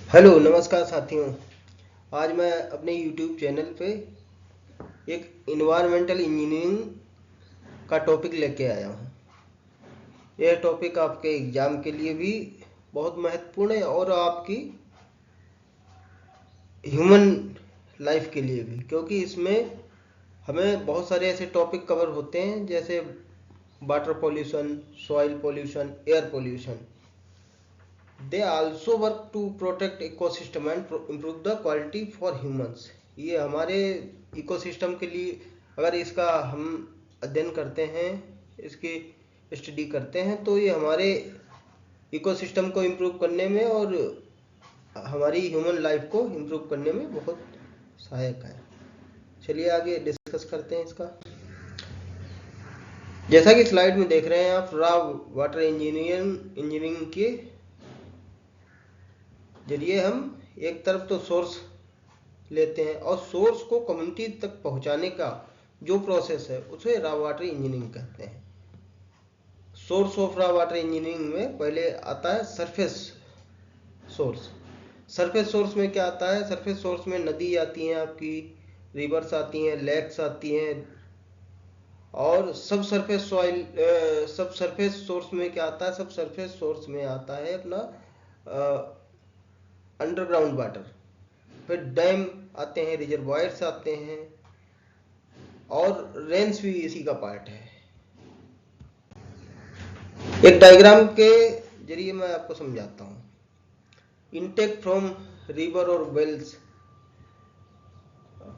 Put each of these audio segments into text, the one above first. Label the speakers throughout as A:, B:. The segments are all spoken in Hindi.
A: हेलो नमस्कार साथियों। आज मैं अपने YouTube चैनल पे एक इन्वायरमेंटल इंजीनियरिंग का टॉपिक लेके आया हूँ। यह टॉपिक आपके एग्ज़ाम के लिए भी बहुत महत्वपूर्ण है और आपकी ह्यूमन लाइफ के लिए भी, क्योंकि इसमें हमें बहुत सारे ऐसे टॉपिक कवर होते हैं जैसे water pollution, soil pollution, air pollution. They also work to protect ecosystem and improve the quality for humans. ये हमारे इकोसिस्टम के लिए अगर इसका हम अध्ययन करते हैं, इसकी स्टडी करते हैं, तो ये हमारे इकोसिस्टम को इम्प्रूव करने में और हमारी ह्यूमन लाइफ को इम्प्रूव करने में बहुत सहायक है। चलिए आगे डिस्कस करते हैं इसका। जैसा कि स्लाइड में देख रहे हैं आप, रॉ वाटर इंजीनियरिंग के जरिए हम एक तरफ तो सोर्स लेते हैं और सोर्स को कम्युनिटी तक पहुंचाने का जो प्रोसेस है उसे रॉ वाटर इंजीनियरिंग कहते हैं। Source of raw water engineering में पहले आता है सरफेस सोर्स। सरफेस सोर्स में क्या आता है? सरफेस सोर्स में नदी आती हैं, आपकी रिवर्स आती हैं, लेक्स आती हैं, और सब सरफेस सॉइल। सब सरफेस सोर्स में क्या आता है? सब सरफेस सोर्स में आता है अपना अंडरग्राउंड वाटर। फिर डैम आते हैं, रिजर्वायर्स आते हैं, और रेन्स भी इसी का पार्ट है। एक डायग्राम के जरिए मैं आपको समझाता हूँ। इनटेक फ्रॉम रिवर और वेल्स।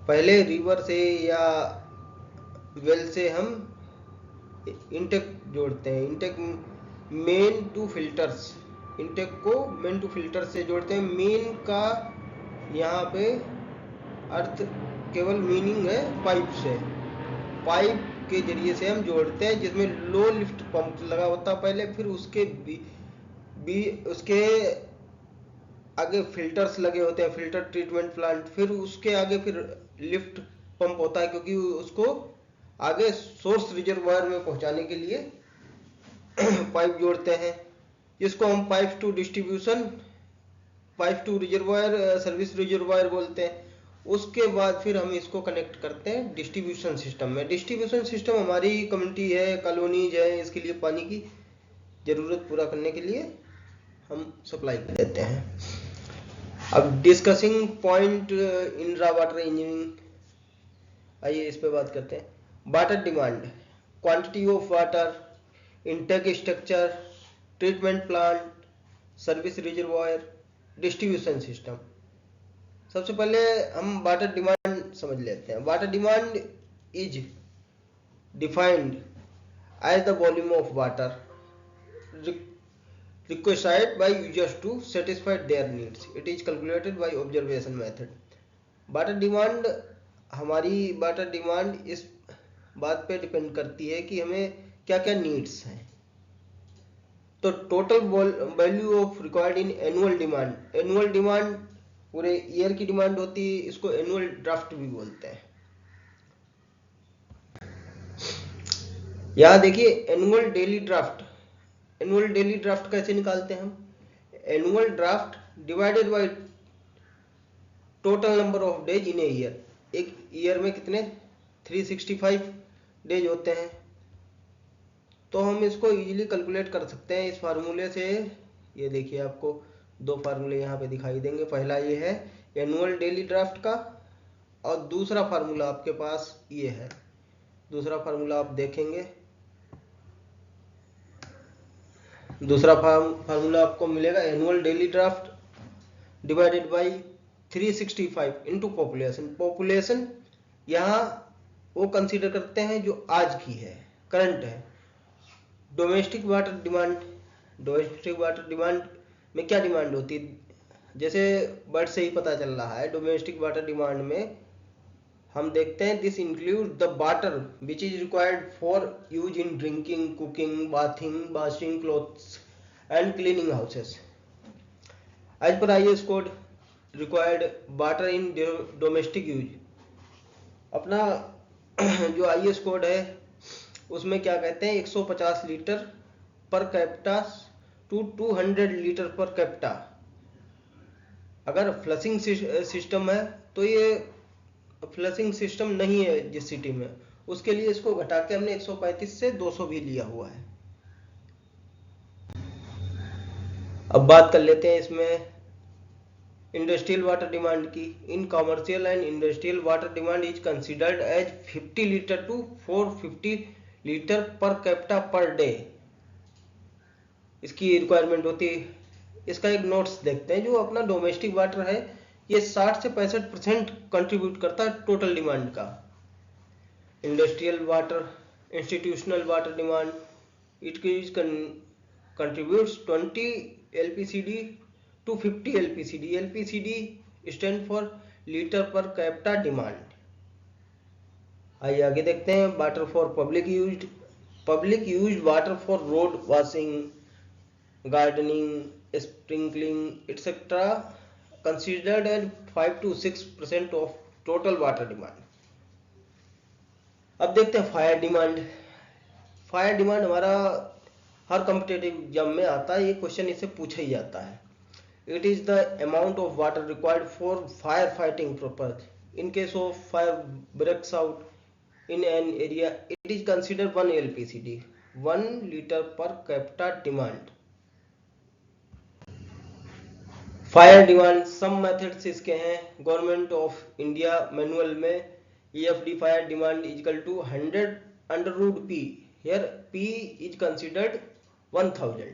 A: पहले रिवर से या वेल से हम इनटेक जोड़ते हैं। Intake main to filters. Intake को मेन टू फिल्टर से जोड़ते हैं। मेन का यहाँ पे अर्थ केवल मीनिंग है पाइप से। पाइप के जरिए से हम जोड़ते हैं, जिसमें लो लिफ्ट पंप लगा होता है पहले, फिर उसके आगे फिल्टर्स लगे होते हैं, फिल्टर ट्रीटमेंट प्लांट, फिर उसके आगे फिर लिफ्ट पंप होता है, क्योंकि उसको आगे सोर्स रिजर्वायर में पहुंचाने के लिए पाइप जोड़ते हैं, जिसको हम pipe to distribution, pipe to reservoir, service reservoir बोलते हैं। उसके बाद फिर हम इसको कनेक्ट करते हैं डिस्ट्रीब्यूशन सिस्टम में। डिस्ट्रीब्यूशन सिस्टम हमारी कम्युनिटी है, कॉलोनीज है, इसके लिए पानी की जरूरत पूरा करने के लिए हम सप्लाई देते हैं। अब discussing point in raw water engineering, आइए इस पे बात करते हैं। Water demand, quantity of water, intake structure, treatment plant, service reservoir, distribution system. सबसे पहले हम वाटर डिमांड समझ लेते हैं। Water demand is defined as the volume of water required by users to satisfy their needs. It is calculated by observation method. Water demand, हमारी वाटर डिमांड इस बात पे डिपेंड करती है कि हमें क्या क्या नीड्स हैं। तो total value of required in annual demand. Annual demand पूरे ईयर की डिमांड होती है, इसको एनुअल ड्राफ्ट भी बोलते हैं। यहाँ देखिए annual daily draft. Annual daily draft कैसे निकालते हैं हम? Annual draft divided by total number of days in a year. एक ईयर में कितने 365 डेज होते हैं, तो हम इसको इजीली कैलकुलेट कर सकते हैं इस फार्मूले से। ये देखिए आपको दो फार्मूले यहाँ पे दिखाई देंगे। पहला ये है एनुअल डेली ड्राफ्ट का, और दूसरा फार्मूला आपके पास ये है। दूसरा फार्मूला आप देखेंगे, दूसरा फार्मूला आपको मिलेगा annual daily draft divided by 365 into population. Population यहाँ वो कंसीडर करते हैं जो आज की है, करंट है। Domestic water demand, domestic water demand में क्या डिमांड होती है? जैसे वर्ड से ही पता चल रहा है, डोमेस्टिक वाटर डिमांड में हम देखते हैं this include the water which is required for use in drinking, cooking, bathing, washing clothes and cleaning houses. As per IS code required water in domestic use. अपना जो IS कोड है उसमें क्या कहते हैं, 150 litre per capita to 200 litre per capita अगर फ्लशिंग सिस्टम है तो ये फ्लशिंग सिस्टम नहीं है जिस सिटी में, उसके लिए इसको घटा के हमने 135 से 200 भी लिया हुआ है। अब बात कर लेते हैं इसमें इंडस्ट्रियल वाटर डिमांड की। In commercial and industrial water demand is considered as 50 litre to 450 litre per capita per day, इसकी रिक्वायरमेंट होती है। इसका एक नोट्स देखते हैं। जो अपना डोमेस्टिक वाटर है ये 60 से 65% कंट्रीब्यूट करता है टोटल डिमांड का। Industrial water, institutional water demand, it is contributes 20 LPCD to 50 LPCD. LPCD stand for litre per capita demand. आइए आगे देखते हैं। Water for public used water for road washing, gardening, sprinkling etcetera considered as 5 to 6% of total water demand. अब देखते हैं फायर डिमांड। फायर डिमांड हमारा हर कॉम्पिटेटिव एग्जाम में आता है, ये क्वेश्चन इससे पूछा ही जाता है। It is the amount of water required for fire fighting purpose in case of fire breaks out in an area. It is consider 1 LPCD, 1 litre per capita demand. Fire demand some methods इसके हैं। गवर्नमेंट ऑफ इंडिया मैनुअल में EFD fire demand equal to 100 under root P, here P is considered 1000।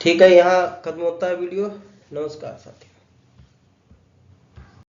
A: ठीक है, यहाँ खत्म होता है वीडियो। नमस्कार साथी।